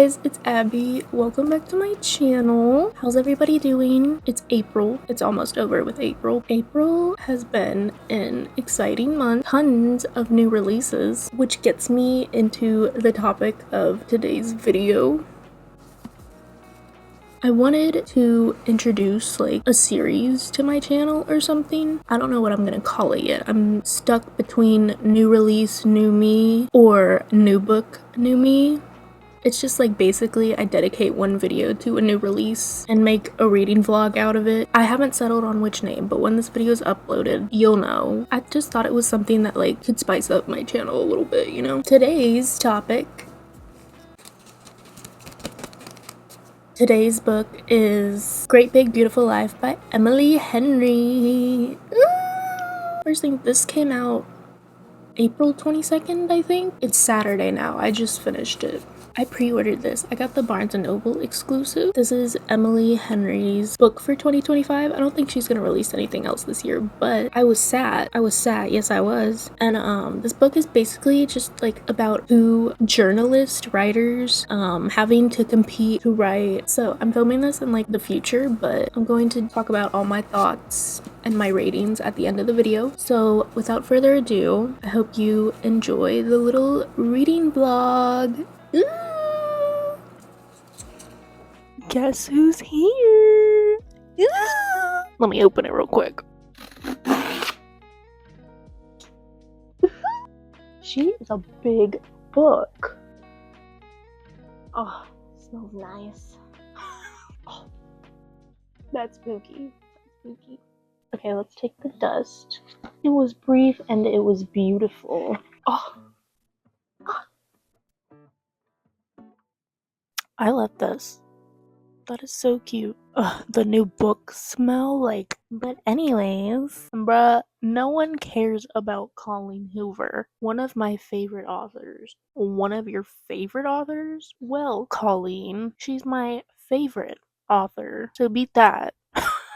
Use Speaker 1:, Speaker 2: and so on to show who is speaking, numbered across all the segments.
Speaker 1: guys, it's Abby. Welcome back to my channel. How's everybody doing? It's April. It's almost over with April. April has been an exciting month. Tons of new releases, which gets me into the topic of today's video. I wanted to introduce like a series to my channel or something. I don't know what I'm gonna call it yet. I'm stuck between new release, new me, or new book, new me. It's just like basically I dedicate one video to a new release and make a reading vlog out of it. I haven't settled on which name, but when this video is uploaded, you'll know. I just thought it was something that like could spice up my channel a little bit, you know? Today's book is Great Big Beautiful Life by Emily Henry. First thing, this came out April 22nd, I think. It's Saturday now. I just finished it. I pre-ordered this. I got the Barnes & Noble exclusive. This is Emily Henry's book for 2025. I don't think she's gonna release anything else this year, but I was sad. Yes, I was. And this book is basically just like about two journalist writers having to compete to write. So I'm filming this in like the future, but I'm going to talk about all my thoughts and my ratings at the end of the video. So without further ado, I hope you enjoy the little reading vlog. Ooh. Guess who's here? Ooh. Let me open it real quick. She is a big book. Oh, smells nice. Oh, that's spooky. Okay, let's take the dust. It was brief and it was beautiful. Oh. I love this. That is so cute. Ugh, the new book smell, like. But anyways, bruh, no one cares about Colleen Hoover. One of my favorite authors. One of your favorite authors? Well, Colleen, she's my favorite author. So beat that.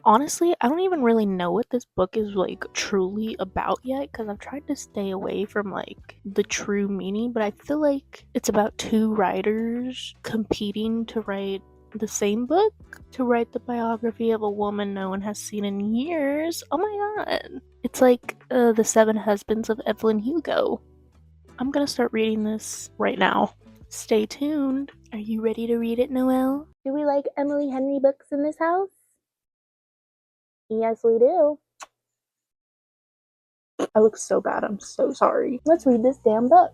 Speaker 1: Honestly, I don't even really know what this book is like truly about yet, because I've tried to stay away from like the true meaning, but I feel like it's about two writers competing to write the same book, to write the biography of a woman no one has seen in years. Oh my god. It's like The Seven Husbands of Evelyn Hugo. I'm gonna start reading this right now. Stay tuned. Are you ready to read it, Noelle? Do we like Emily Henry books in this house? Yes, we do. I look so bad. I'm so sorry. Let's read this damn book.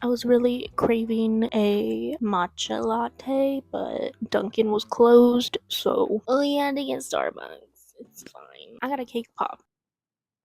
Speaker 1: I was really craving a matcha latte, but Dunkin' was closed, so we had to get Starbucks. It's fine. I got a cake pop.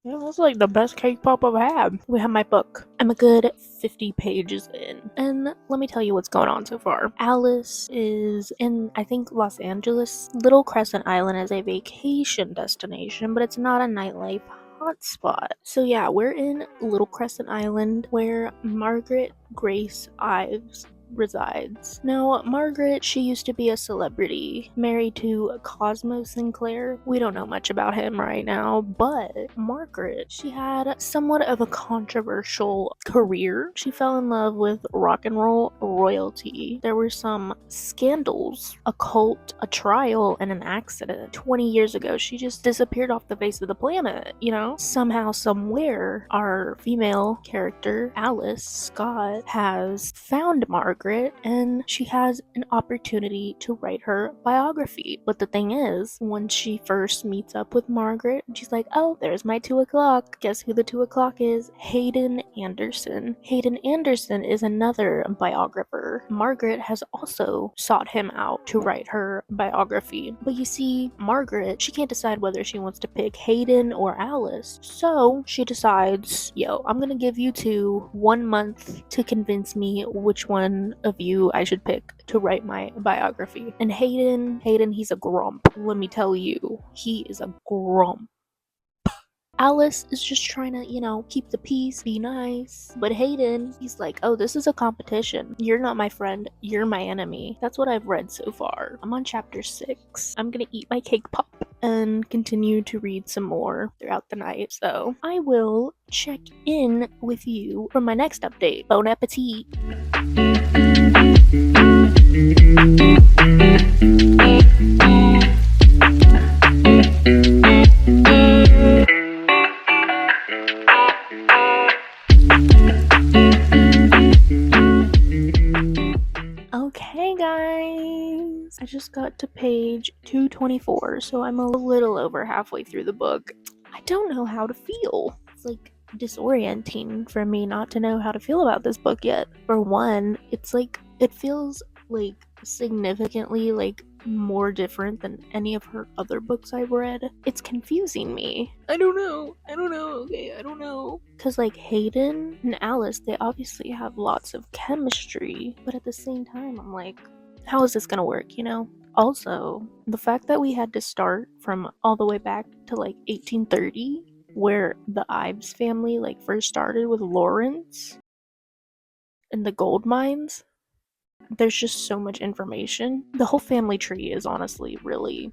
Speaker 1: Yeah, that's like the best cake pop I've had. We have my book. I'm a good 50 pages in, and let me tell you what's going on so far. Alice is in, I think, Los Angeles. Little Crescent Island is a vacation destination, but it's not a nightlife hotspot. So yeah, we're in Little Crescent Island, where Margaret Grace Ives resides. Now, Margaret, she used to be a celebrity, married to Cosmo Sinclair. We don't know much about him right now, but Margaret, she had somewhat of a controversial career. She fell in love with rock and roll royalty. There were some scandals, a cult, a trial, and an accident. 20 years ago, she just disappeared off the face of the planet, you know? Somehow, somewhere, our female character, Alice Scott, has found Margaret Margaret and she has an opportunity to write her biography. But the thing is, when she first meets up with Margaret, she's like, oh, there's my 2 o'clock. Guess who the 2 o'clock is? Hayden Anderson. Hayden Anderson is another biographer. Margaret has also sought him out to write her biography. But you see, Margaret, she can't decide whether she wants to pick Hayden or Alice. So she decides, yo, I'm gonna give you 2 1 month to convince me which one of you I should pick to write my biography. And Hayden, he's a grump. Let me tell you, he is a grump. Alice is just trying to, keep the peace, be nice. But Hayden, he's like, oh, this is a competition. You're not my friend, you're my enemy. That's what I've read so far. I'm on chapter 6. I'm gonna eat my cake pop and continue to read some more throughout the night. So I will check in with you for my next update. Bon appetit! Okay, guys, I just got to page 224, so I'm a little over halfway through the book. I don't know how to feel. It's like disorienting for me not to know how to feel about this book yet. For one, it's like it feels like significantly like more different than any of her other books I've read. It's confusing me. I don't know. Okay, I don't know. Because, like, Hayden and Alice, they obviously have lots of chemistry, but at the same time, I'm like, how is this gonna work? Also, the fact that we had to start from all the way back to, like, 1830, where the Ives family, like, first started with Lawrence and the gold mines, there's just so much information. The whole family tree is honestly really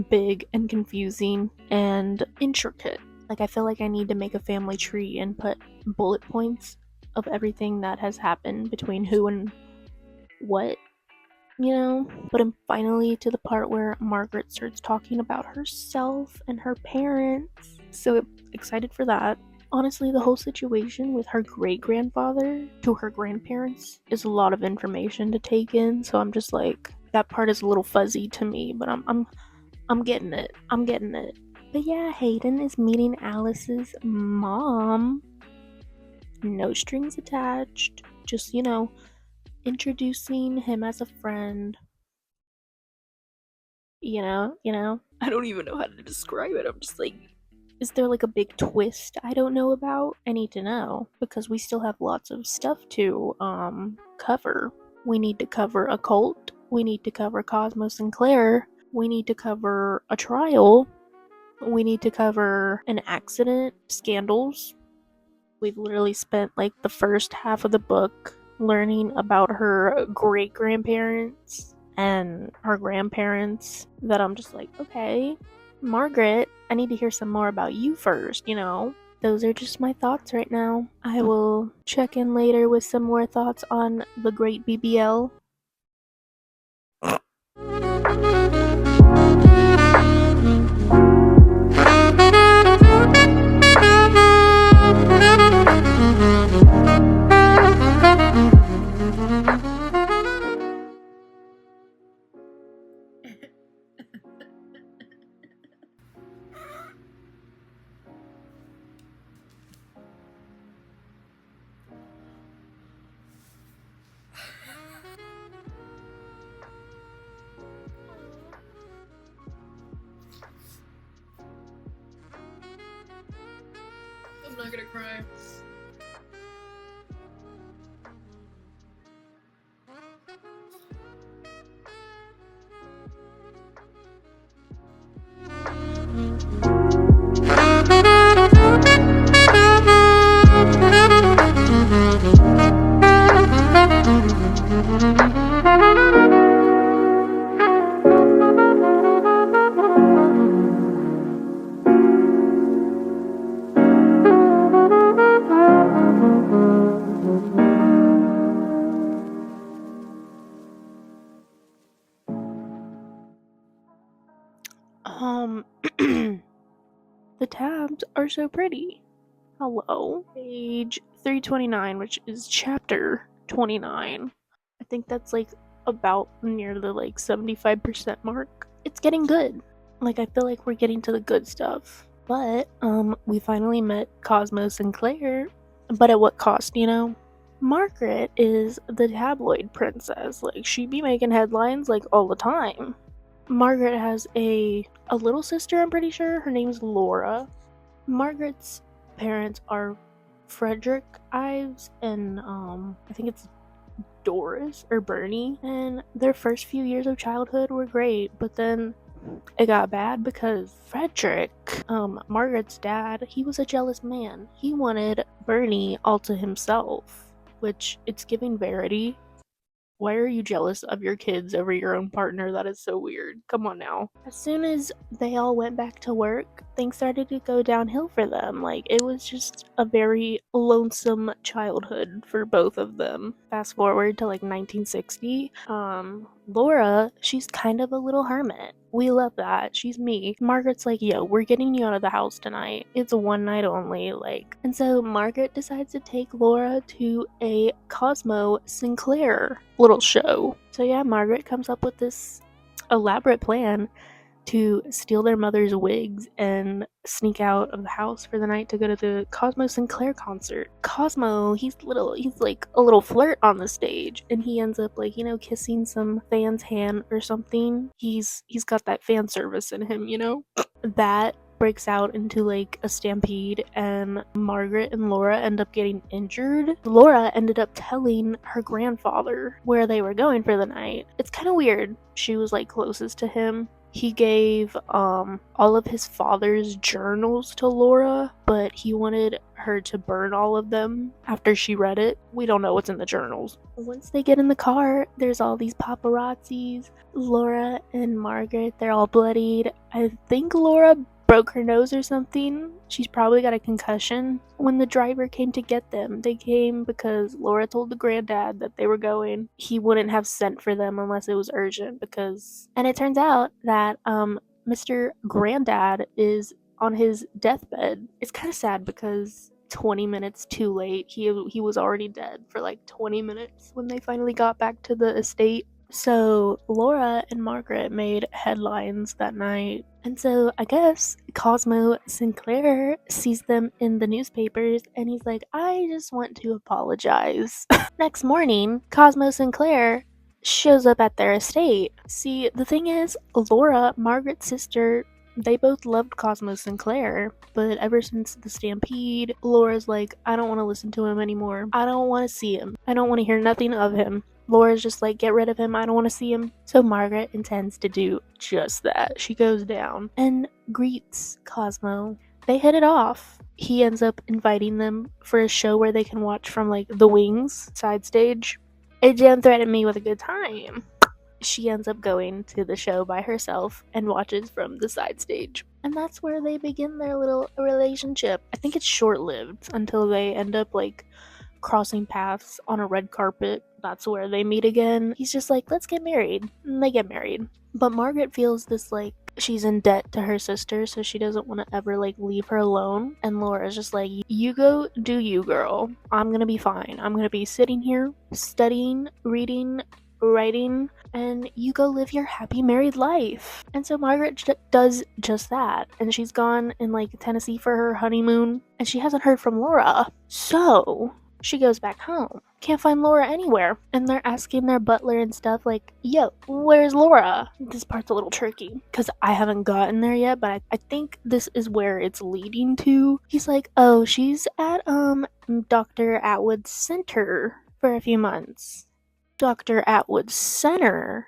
Speaker 1: big and confusing and intricate. Like, I feel like I need to make a family tree and put bullet points of everything that has happened between who and what. But I'm finally to the part where Margaret starts talking about herself and her parents. So excited for that. Honestly, the whole situation with her great-grandfather to her grandparents is a lot of information to take in, so I'm just like, that part is a little fuzzy to me, but I'm getting it. But yeah, Hayden is meeting Alice's mom. No strings attached. Just, introducing him as a friend. I don't even know how to describe it. I'm just like, is there like a big twist I don't know about? I need to know because we still have lots of stuff to cover. We need to cover a cult. We need to cover Cosmo Sinclair. We need to cover a trial. We need to cover an accident, scandals. We've literally spent like the first half of the book learning about her great grandparents and her grandparents that I'm just like, okay, Margaret, I need to hear some more about you first. Those are just my thoughts right now. I will check in later with some more thoughts on the great BBL. I'm not gonna cry. The tabs are so pretty. Hello. Page 329, which is chapter 29. I think that's like about near the like 75% mark. It's getting good. Like, I feel like we're getting to the good stuff. But we finally met Cosmo Sinclair, but at what cost, you know? Margaret is the tabloid princess. Like, she be making headlines like all the time. Margaret has a little sister, I'm pretty sure. Her name's Laura. Margaret's parents are Frederick Ives and I think it's Doris or Bernie, and their first few years of childhood were great, but then it got bad because Frederick, Margaret's dad, he was a jealous man. He wanted Bernie all to himself, which it's giving Verity. Why are you jealous of your kids over your own partner? That is so weird. Come on now. As soon as they all went back to work, things started to go downhill for them. Like, it was just a very lonesome childhood for both of them. Fast forward to like 1960. Laura, she's kind of a little hermit. We love that. She's me. Margaret's like, yo, we're getting you out of the house tonight. It's a one night only, like. And so Margaret decides to take Laura to a Cosmo Sinclair little show. So yeah, Margaret comes up with this elaborate plan to steal their mother's wigs and sneak out of the house for the night to go to the Cosmo Sinclair concert. Cosmo, he's like a little flirt on the stage, and he ends up like, you know, kissing some fan's hand or something. He's got that fan service in him, you know? That breaks out into like a stampede, and Margaret and Laura end up getting injured. Laura ended up telling her grandfather where they were going for the night. It's kind of weird. She was like closest to him. He gave all of his father's journals to Laura, but he wanted her to burn all of them after she read it. We don't know what's in the journals. Once they get in the car, there's all these paparazzis. Laura and Margaret, they're all bloodied. I think Laura broke her nose or something. She's probably got a concussion. When the driver came to get them, they came because Laura told the granddad that they were going. He wouldn't have sent for them unless it was urgent because... And it turns out that Mr. Granddad is on his deathbed. It's kind of sad because 20 minutes too late, he was already dead for like 20 minutes when they finally got back to the estate. So Laura and Margaret made headlines that night. And so I guess Cosmo Sinclair sees them in the newspapers and he's like, I just want to apologize. Next morning, Cosmo Sinclair shows up at their estate. See, the thing is, Laura, Margaret's sister, they both loved Cosmo Sinclair, but ever since the stampede, Laura's like, I don't want to listen to him anymore. I don't want to see him. I don't want to hear nothing of him. Laura's just like, get rid of him, I don't want to see him. So Margaret intends to do just that. She goes down and greets Cosmo. They hit it off. He ends up inviting them for a show where they can watch from like the wings, side stage. Jen threatened me with a good time. She ends up going to the show by herself and watches from the side stage. And that's where they begin their little relationship. I think it's short-lived until they end up like crossing paths on a red carpet. That's where they meet again. He's just like, let's get married. And they get married. But Margaret feels this like she's in debt to her sister, so she doesn't want to ever like leave her alone. And Laura's just like, you go do you, girl. I'm gonna be fine. I'm gonna be sitting here studying, reading, writing, and you go live your happy married life. And so Margaret does just that, and she's gone in like Tennessee for her honeymoon, and she hasn't heard from Laura. So she goes back home. Can't find Laura anywhere. And they're asking their butler and stuff like, yo, where's Laura? This part's a little tricky because I haven't gotten there yet, but I think this is where it's leading to. He's like, oh, she's at Dr. Atwood's center for a few months. Dr. Atwood's center?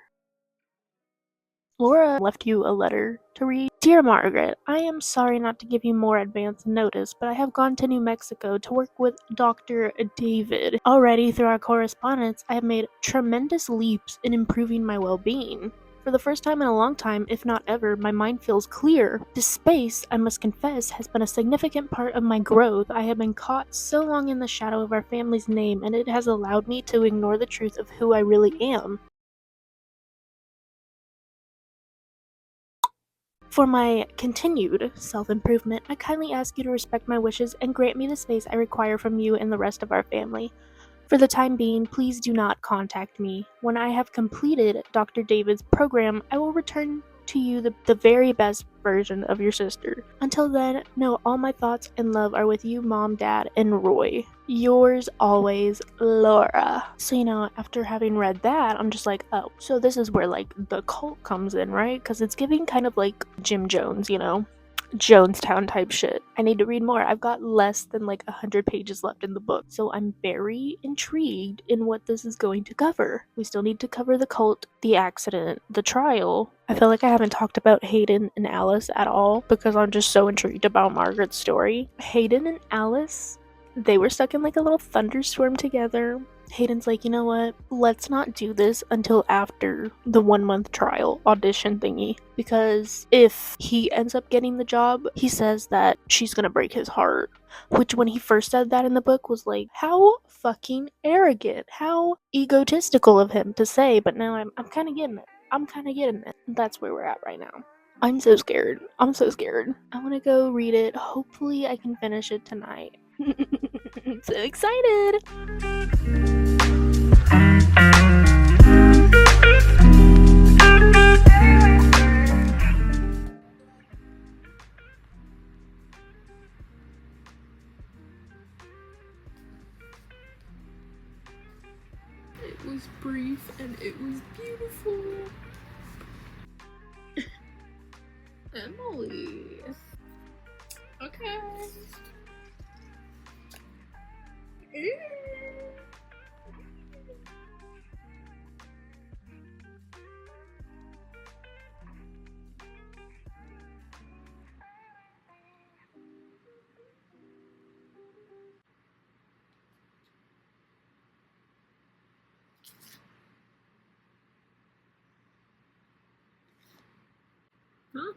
Speaker 1: Laura left you a letter to read. Dear Margaret, I am sorry not to give you more advance notice, but I have gone to New Mexico to work with Dr. David. Already, through our correspondence, I have made tremendous leaps in improving my well-being. For the first time in a long time, if not ever, my mind feels clear. This space, I must confess, has been a significant part of my growth. I have been caught so long in the shadow of our family's name, and it has allowed me to ignore the truth of who I really am. For my continued self-improvement, I kindly ask you to respect my wishes and grant me the space I require from you and the rest of our family. For the time being, please do not contact me. When I have completed Dr. David's program, I will return to you the very best version of your sister. Until then, know all my thoughts and love are with you, Mom, Dad, and Roy. Yours always, Laura. So, after having read that, I'm just like, oh, so this is where, like, the cult comes in, right? Because it's giving kind of like Jim Jones, Jonestown type shit. I need to read more. I've got less than like 100 pages left in the book, so I'm very intrigued in what this is going to cover. We still need to cover the cult, the accident, the trial. I feel like I haven't talked about Hayden and Alice at all because I'm just so intrigued about Margaret's story. Hayden and Alice, they were stuck in like a little thunderstorm together. Hayden's like, you know what? Let's not do this until after the 1 month trial audition thingy. Because if he ends up getting the job, he says that she's gonna break his heart. Which, when he first said that in the book, was like, how fucking arrogant, how egotistical of him to say. But now I'm kind of getting it. That's where we're at right now. I'm so scared. I'm gonna go read it. Hopefully, I can finish it tonight. I'm so excited. It was brief and it was beautiful. Emily. Okay. Huh?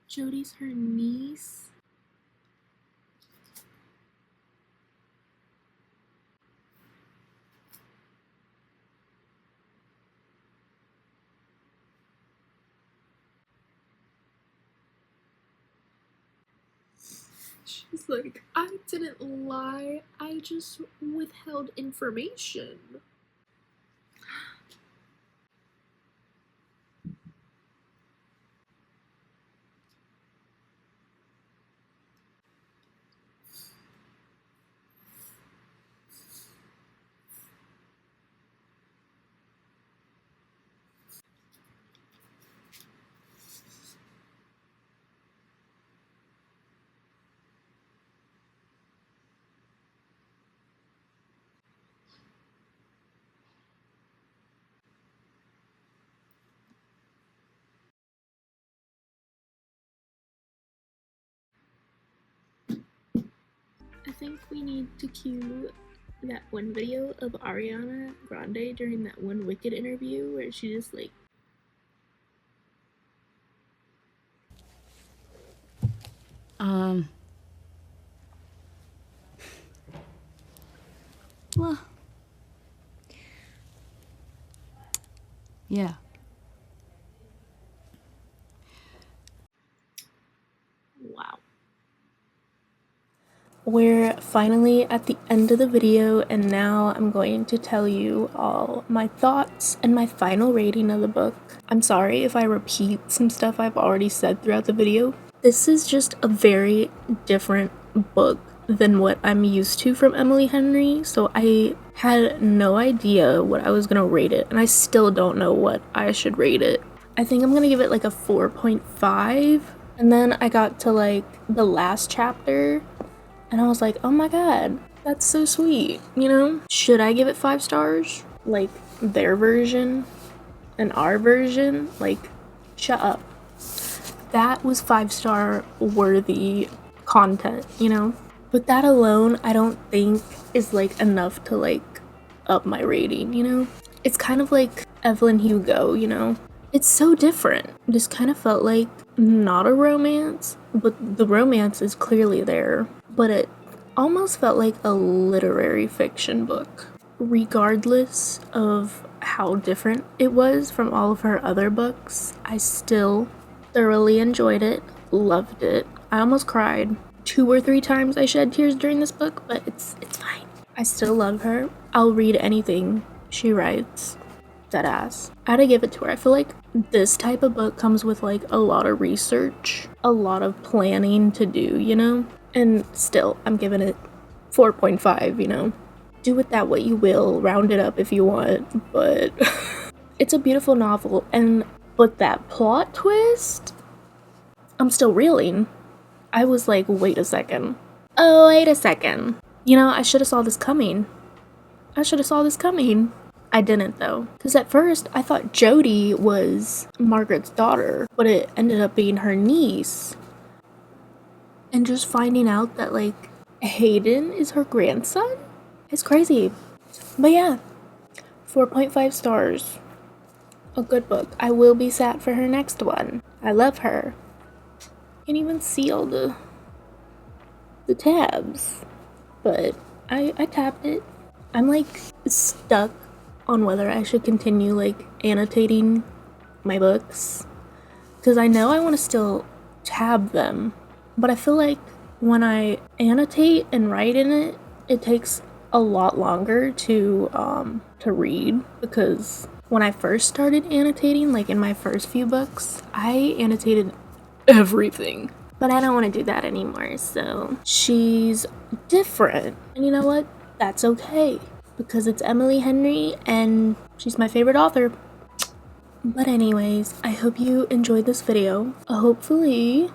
Speaker 1: Jodi's her niece? She's like, I didn't lie, I just withheld information. I think we need to cue that one video of Ariana Grande during that one Wicked interview where she just like,
Speaker 2: well, yeah.
Speaker 1: wow. We're finally at the end of the video, and now I'm going to tell you all my thoughts and my final rating of the book. I'm sorry if I repeat some stuff I've already said throughout the video. This is just a very different book than what I'm used to from Emily Henry, so I had no idea what I was gonna rate it, and I still don't know what I should rate it. I think I'm gonna give it like a 4.5, and then I got to like the last chapter, and I was like, oh my god, that's so sweet, Should I give it 5 stars? Like their version and our version? Like, shut up. That was 5-star worthy content, But that alone, I don't think is like enough to like up my rating, It's kind of like Evelyn Hugo, It's so different. This kind of felt like not a romance, but the romance is clearly there. But it almost felt like a literary fiction book. Regardless of how different it was from all of her other books, I still thoroughly enjoyed it, loved it. I almost cried. 2 or 3 times I shed tears during this book, but it's fine. I still love her. I'll read anything she writes. Deadass. I had to give it to her. I feel like this type of book comes with like a lot of research, a lot of planning to do, you know? And still, I'm giving it 4.5, you know? Do with that what you will, round it up if you want, but it's a beautiful novel, but that plot twist, I'm still reeling. I was like, wait a second. Oh, wait a second. You know, I should have saw this coming. I didn't though. Because at first I thought Jody was Margaret's daughter, but it ended up being her niece. And just finding out that like Hayden is her grandson is crazy. But yeah, 4.5 stars. A good book. I will be sad for her next one. I love her. Can't even see all the tabs. But I tapped it. I'm like stuck on whether I should continue like annotating my books, because I know I want to still tab them, but I feel like when I annotate and write in it, it takes a lot longer to read, because when I first started annotating, like in my first few books, I annotated everything, but I don't want to do that anymore. So she's different, and you know what? That's okay, because it's Emily Henry and she's my favorite author. But anyways, I hope you enjoyed this video. Hopefully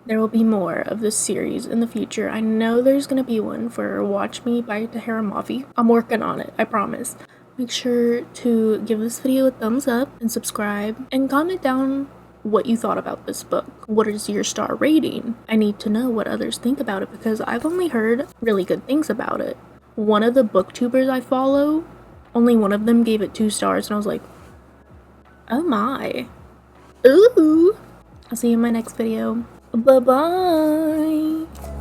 Speaker 1: there will be more of this series in the future. I know there's gonna be one for Watch Me by Tahereh Mafi. I'm working on it, I promise. Make sure to give this video a thumbs up and subscribe, and comment down what you thought about this book. What is your star rating? I need to know what others think about it, because I've only heard really good things about it. One of the booktubers I follow, only one of them gave it 2 stars, and I was like, oh my. Ooh. I'll see you in my next video. Bye-bye.